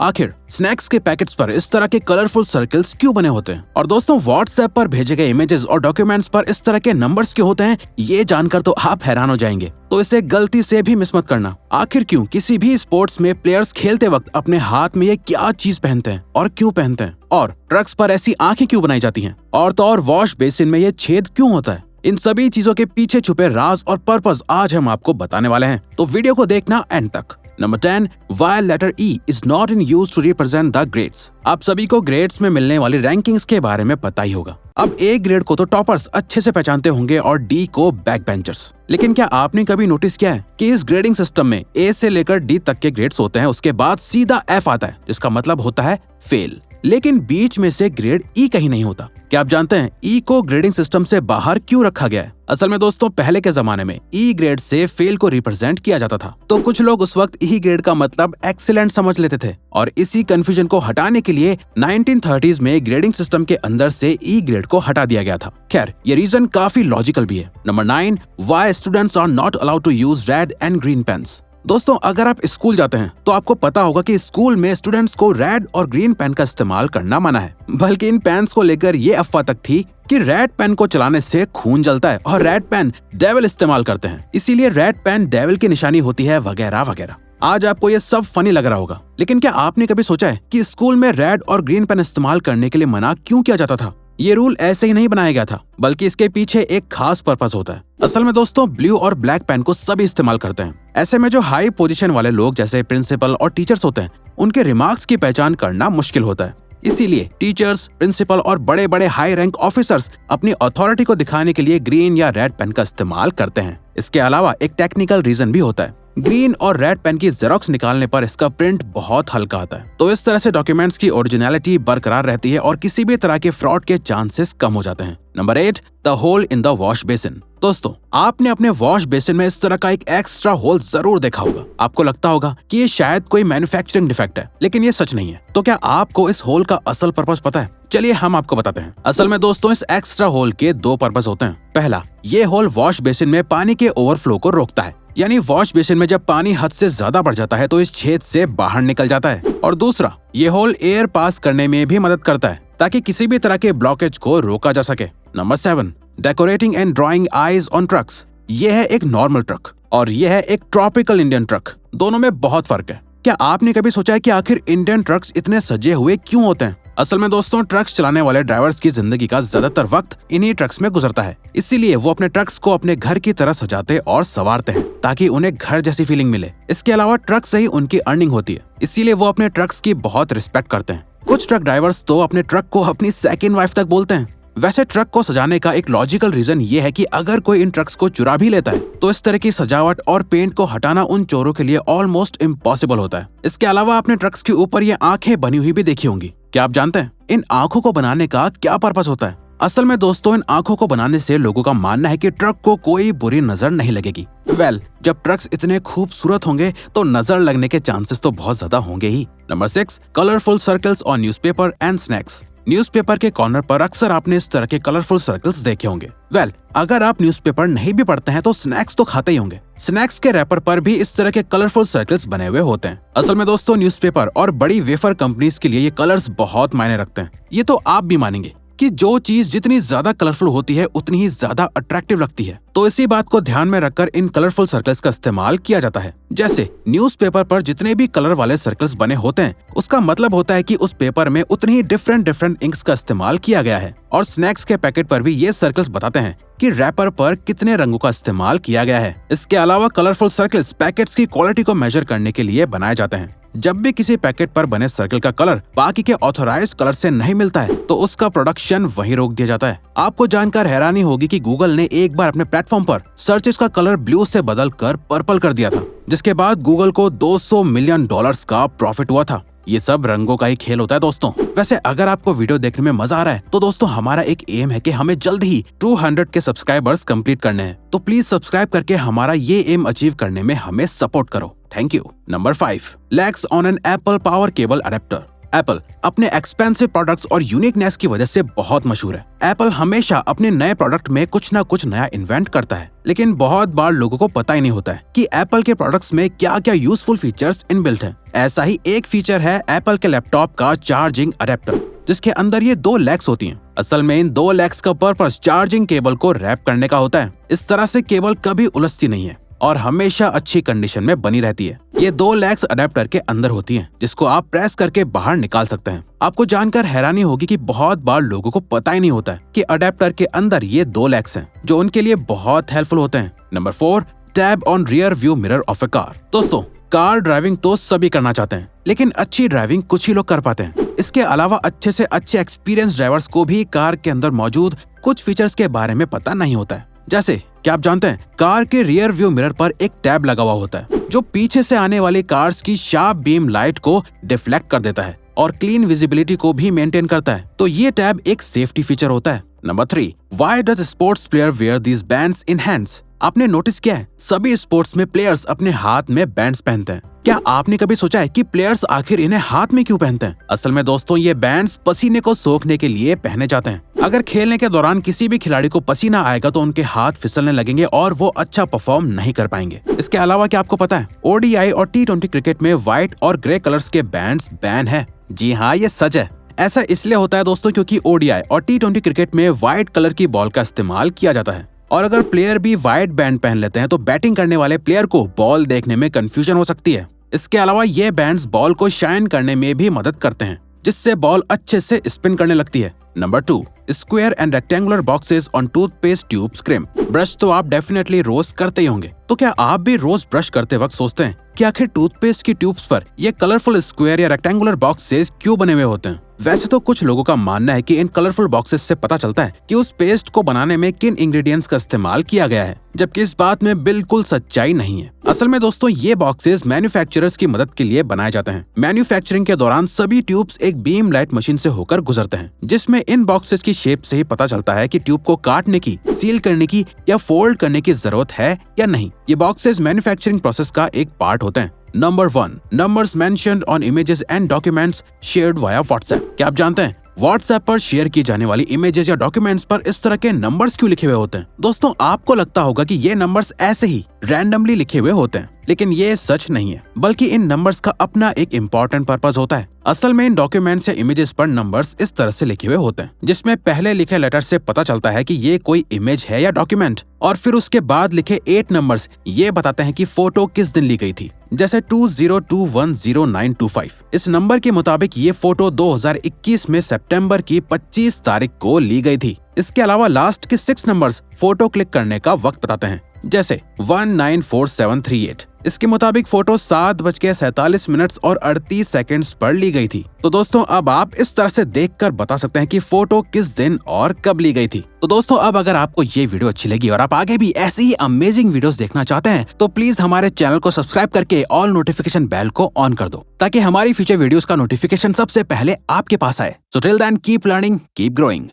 आखिर स्नैक्स के पैकेट्स पर इस तरह के कलरफुल सर्कल्स क्यों बने होते हैं? और दोस्तों, व्हाट्सएप पर भेजे गए इमेजेस और डॉक्यूमेंट्स पर इस तरह के नंबर्स क्यों होते हैं? ये जानकर तो आप हैरान हो जाएंगे, तो इसे गलती से भी मिस मत करना। आखिर क्यों किसी भी स्पोर्ट्स में प्लेयर्स खेलते वक्त अपने हाथ में ये क्या चीज पहनते हैं और क्यों पहनते हैं? और ट्रक्स पर ऐसी आंखें क्यों बनाई जाती हैं? और तो और वॉश बेसिन में ये छेद क्यों होता है? इन सभी चीजों के पीछे छुपे राज और पर्पस आज हम आपको बताने वाले हैं, तो वीडियो को देखना एंड तक। Number 10, why letter E is not in use to represent the grades। आप सभी को ग्रेड्स में मिलने वाली रैंकिंग्स के बारे में पता ही होगा। अब A ग्रेड को तो टॉपर्स अच्छे से पहचानते होंगे और D को बैक बेंचर्स। लेकिन क्या आपने कभी नोटिस किया है कि इस ग्रेडिंग सिस्टम में A से लेकर D तक के ग्रेड्स होते हैं, उसके बाद सीधा F आता है, जिसका मतलब होता है फेल। लेकिन बीच में से ग्रेड E कहीं नहीं होता। क्या आप जानते हैं E को ग्रेडिंग सिस्टम से बाहर क्यों रखा गया है? असल में दोस्तों, पहले के जमाने में E ग्रेड से फेल को रिप्रेजेंट किया जाता था, तो कुछ लोग उस वक्त E ग्रेड का मतलब एक्सीलेंट समझ लेते थे और इसी कंफ्यूजन को हटाने के लिए 1930s में ग्रेडिंग सिस्टम के अंदर से E ग्रेड को हटा दिया गया था। खैर, ये रीजन काफी लॉजिकल भी है। Number 9, why students are not allowed to use red and green pens. दोस्तों, अगर आप स्कूल जाते हैं तो आपको पता होगा कि स्कूल में स्टूडेंट्स को रेड और ग्रीन पेन का इस्तेमाल करना मना है। बल्कि इन पेन्स को लेकर ये अफवाह तक थी कि रेड पेन को चलाने से खून जलता है और रेड पेन डेविल इस्तेमाल करते हैं, इसीलिए रेड पेन डेविल की निशानी होती है, वगैरह वगैरह। आज आपको ये सब फनी लग रहा होगा, लेकिन क्या आपने कभी सोचा है कि स्कूल में रेड और ग्रीन पेन इस्तेमाल करने के लिए मना क्यों किया जाता था? ये रूल ऐसे ही नहीं बनाया गया था, बल्कि इसके पीछे एक खास पर्पस होता है। असल में दोस्तों, ब्लू और ब्लैक पेन को सभी इस्तेमाल करते हैं। ऐसे में जो हाई पोजीशन वाले लोग जैसे प्रिंसिपल और टीचर्स होते हैं, उनके रिमार्क्स की पहचान करना मुश्किल होता है। इसीलिए टीचर्स, प्रिंसिपल और बड़े बड़े हाई रैंक ऑफिसर्स अपनी अथॉरिटी को दिखाने के लिए ग्रीन या रेड पेन का इस्तेमाल करते हैं। इसके अलावा एक टेक्निकल रीजन भी होता है। ग्रीन और रेड पेन की जेरोक्स निकालने पर इसका प्रिंट बहुत हल्का आता है, तो इस तरह से डॉक्यूमेंट्स की ओरिजिनलिटी बरकरार रहती है और किसी भी तरह के फ्रॉड के चांसेस कम हो जाते हैं। Number 8, the hole in the wash basin. दोस्तों, आपने अपने वॉश बेसिन में इस तरह का एक एक्स्ट्रा होल जरूर देखा होगा। आपको लगता होगा कि ये शायद कोई मैन्युफैक्चरिंग डिफेक्ट है, लेकिन ये सच नहीं है। तो क्या आपको इस होल का असल पर्पस पता है? चलिए हम आपको बताते हैं। असल में दोस्तों, इस एक्स्ट्रा होल के दो पर्पस होते हैं। पहला, ये होल वॉश बेसिन में पानी के ओवरफ्लो को रोकता है, यानी वॉश बेसिन में जब पानी हद से ज्यादा बढ़ जाता है तो इस छेद से बाहर निकल जाता है। और दूसरा, ये होल एयर पास करने में भी मदद करता है, ताकि किसी भी तरह के ब्लॉकेज को रोका जा सके। Number 7, decorating and drawing eyes on trucks. ये है एक नॉर्मल ट्रक और ये है एक ट्रॉपिकल इंडियन ट्रक। दोनों में बहुत फर्क है। क्या आपने कभी सोचा है कि आखिर इंडियन ट्रक्स इतने सजे हुए क्यों होते हैं? असल में दोस्तों, ट्रक्स चलाने वाले ड्राइवर्स की जिंदगी का ज्यादातर वक्त इन्हीं ट्रक्स में गुजरता है, इसीलिए वो अपने ट्रक्स को अपने घर की तरह सजाते और संवारते हैं ताकि उन्हें घर जैसी फीलिंग मिले। इसके अलावा ट्रक से ही उनकी अर्निंग होती है, इसीलिए वो अपने ट्रक्स की बहुत रिस्पेक्ट करते हैं। कुछ ट्रक ड्राइवर्स तो अपने ट्रक को अपनी सेकंड वाइफ तक बोलते हैं। वैसे ट्रक को सजाने का एक लॉजिकल रीजन ये है कि अगर कोई इन ट्रक्स को चुरा भी लेता है तो इस तरह की सजावट और पेंट को हटाना उन चोरों के लिए ऑलमोस्ट इम्पॉसिबल होता है। इसके अलावा आपने ट्रक्स के ऊपर ये आंखें बनी हुई भी देखी होंगी। क्या आप जानते हैं इन आंखों को बनाने का क्या पर्पस होता है? असल में दोस्तों, इन आंखों को बनाने से लोगों का मानना है कि ट्रक को कोई बुरी नजर नहीं लगेगी। जब ट्रक्स इतने खूबसूरत होंगे तो नजर लगने के चांसेस तो बहुत ज्यादा होंगे ही। Number 6, colourful circles on newspaper and snacks. Newspaper के कॉर्नर पर अक्सर आपने इस तरह के कलरफुल सर्कल्स देखे होंगे। अगर आप न्यूज़पेपर नहीं भी पढ़ते हैं तो स्नैक्स तो खाते ही होंगे। स्नैक्स के रैपर पर भी इस तरह के कलरफुल सर्कल्स बने हुए होते हैं। असल में दोस्तों, न्यूज़पेपर और बड़ी वेफर कंपनीज के लिए ये कलर्स बहुत मायने रखते हैं। ये तो आप भी मानेंगे कि जो चीज जितनी ज्यादा कलरफुल होती है उतनी ही ज्यादा अट्रैक्टिव लगती है, तो इसी बात को ध्यान में रखकर इन कलरफुल सर्कल्स का इस्तेमाल किया जाता है। जैसे न्यूज़पेपर पर जितने भी कलर वाले सर्कल्स बने होते हैं, उसका मतलब होता है कि उस पेपर में उतनी ही डिफरेंट इंक्स का इस्तेमाल किया गया है। और स्नैक्स के पैकेट पर भी ये सर्कल्स बताते हैं कि रैपर पर कितने रंगों का इस्तेमाल किया गया है। इसके अलावा कलरफुल सर्कल्स पैकेट्स की क्वालिटी को मेजर करने के लिए बनाए जाते हैं। जब भी किसी पैकेट पर बने सर्कल का कलर बाकी के ऑथराइज्ड कलर से नहीं मिलता है तो उसका प्रोडक्शन वहीं रोक दिया जाता है। आपको जानकर हैरानी होगी कि गूगल ने एक बार अपने प्लेटफॉर्म पर सर्चेस का कलर ब्लू से बदलकर पर्पल कर दिया था, जिसके बाद गूगल को $200 मिलियन का प्रॉफिट हुआ था। ये सब रंगों का ही खेल होता है दोस्तों। वैसे अगर आपको वीडियो देखने में मजा आ रहा है तो दोस्तों, हमारा एक एम है कि हमें जल्द ही 200 के सब्सक्राइबर्स कंप्लीट करने हैं, तो प्लीज सब्सक्राइब करके हमारा ये एम अचीव करने में हमें सपोर्ट करो। Thank you. Number 5, legs on an Apple power cable adapter. Apple अपने एक्सपेंसिव प्रोडक्ट्स और यूनिकनेस की वजह से बहुत मशहूर है। एप्पल हमेशा अपने नए प्रोडक्ट में कुछ ना कुछ नया इन्वेंट करता है, लेकिन बहुत बार लोगों को पता ही नहीं होता है कि एप्पल के प्रोडक्ट्स में क्या क्या यूजफुल फीचर्स इनबिल्ट है। ऐसा ही एक फीचर है एप्पल के लैपटॉप का चार्जिंग अडेप्टर, जिसके अंदर ये 2 लेग्स होती हैं। असल में इन 2 लेग्स का पर्पस चार्जिंग केबल को रैप करने का होता है। इस तरह से केबल कभी उलझती नहीं है और हमेशा अच्छी कंडीशन में बनी रहती है। ये 2 लेग्स अडेप्टर के अंदर होती हैं, जिसको आप प्रेस करके बाहर निकाल सकते हैं। आपको जानकर हैरानी होगी कि बहुत बार लोगों को पता ही नहीं होता है कि अडेप्टर के अंदर ये 2 लेग्स हैं, जो उनके लिए बहुत हेल्पफुल होते हैं। Number 4, tab on rear view mirror of A car. दोस्तों, कार ड्राइविंग तो सभी करना चाहते हैं, लेकिन अच्छी ड्राइविंग कुछ ही लोग कर पाते हैं। इसके अलावा अच्छे से अच्छे एक्सपीरियंस ड्राइवर्स को भी कार के अंदर मौजूद कुछ फीचर्स के बारे में पता नहीं होता है। जैसे क्या आप जानते हैं, कार के रियर व्यू मिरर पर एक टैब लगा हुआ होता है, जो पीछे से आने वाली कार्स की शार्प बीम लाइट को डिफ्लेक्ट कर देता है और क्लीन विजिबिलिटी को भी मेंटेन करता है। तो ये टैब एक सेफ्टी फीचर होता है। Number 3, why does sports player wear these bands in hands. आपने नोटिस किया है, सभी स्पोर्ट्स में प्लेयर्स अपने हाथ में बैंड्स पहनते हैं। क्या आपने कभी सोचा है कि प्लेयर्स आखिर इन्हें हाथ में क्यों पहनते हैं? असल में दोस्तों, ये बैंड्स पसीने को सोखने के लिए पहने जाते हैं। अगर खेलने के दौरान किसी भी खिलाड़ी को पसीना आएगा तो उनके हाथ फिसलने लगेंगे और वो अच्छा परफॉर्म नहीं कर पाएंगे। इसके अलावा क्या आपको पता है, ODI और T20 क्रिकेट में व्हाइट और ग्रे कलर्स के बैंड्स बैन है। जी हाँ, ये सच है। ऐसा इसलिए होता है दोस्तों, क्योंकि ODI और T20 क्रिकेट में व्हाइट कलर की बॉल का इस्तेमाल किया जाता है, और अगर प्लेयर भी व्हाइट बैंड पहन लेते हैं तो बैटिंग करने वाले प्लेयर को बॉल देखने में कंफ्यूजन हो सकती है। इसके अलावा ये बैंड्स बॉल को शाइन करने में भी मदद करते हैं, जिससे बॉल अच्छे से स्पिन करने लगती है। Number 2, square and rectangular boxes on toothpaste tubes cream. Brush तो आप डेफिनेटली रोज करते ही होंगे, तो क्या आप भी रोज ब्रश करते वक्त सोचते हैं कि आखिर टूथपेस्ट की ट्यूब्स पर ये कलरफुल स्क्वायर या रेक्टेंगुलर बॉक्सेस क्यों बने हुए होते हैं? वैसे तो कुछ लोगों का मानना है कि इन कलरफुल बॉक्सेस से पता चलता है कि उस पेस्ट को बनाने में किन इंग्रेडिएंट्स का इस्तेमाल किया गया है, जबकि इस बात में बिल्कुल सच्चाई नहीं है। असल में दोस्तों, ये बॉक्सेस मैन्युफैक्चरर्स की मदद के लिए बनाए जाते हैं। मैन्युफैक्चरिंग के दौरान सभी ट्यूब्स एक बीम लाइट मशीन से होकर गुजरते हैं, जिसमें इन बॉक्सेस की शेप से ही पता चलता है कि ट्यूब को काटने की, सील करने की या फोल्ड करने की जरूरत है या नहीं। ये बॉक्सेस मैन्युफैक्चरिंग प्रोसेस का एक पार्ट होते हैं। Number 1, numbers mentioned on images and documents shared via WhatsApp. क्या आप जानते हैं, व्हाट्सएप पर शेयर की जाने वाली इमेजेस या डॉक्यूमेंट्स पर इस तरह के नंबर्स क्यों लिखे हुए होते हैं? दोस्तों, आपको लगता होगा कि ये नंबर्स ऐसे ही रैंडमली लिखे हुए होते हैं, लेकिन ये सच नहीं है, बल्कि इन नंबर्स का अपना एक इम्पोर्टेंट पर्पस होता है। असल में इन डॉक्यूमेंट्स या इमेजेस पर नंबर्स इस तरह से लिखे हुए होते हैं, जिसमें पहले लिखे लेटर से पता चलता है कि ये कोई इमेज है या डॉक्यूमेंट, और फिर उसके बाद लिखे 8 नंबर्स ये बताते हैं कि फोटो किस दिन ली गई थी। जैसे 20210925। इस नंबर के मुताबिक ये फोटो 2021 में सितंबर की 25 तारीख को ली गई थी। इसके अलावा लास्ट के 6 नंबर्स फोटो क्लिक करने का वक्त बताते हैं, जैसे 194738। इसके मुताबिक फोटो 7:47 और 38 सेकंड्स पर ली गई थी। तो दोस्तों, अब आप इस तरह से देखकर बता सकते हैं कि फोटो किस दिन और कब ली गई थी। तो दोस्तों, अब अगर आपको ये वीडियो अच्छी लगी और आप आगे भी ऐसी ही अमेजिंग वीडियोस देखना चाहते हैं, तो प्लीज हमारे चैनल को सब्सक्राइब करके ऑल नोटिफिकेशन बेल को ऑन कर दो, ताकि हमारी फ्यूचर वीडियोस का नोटिफिकेशन सबसे पहले आपके पास आए। So till then, keep learning, keep growing.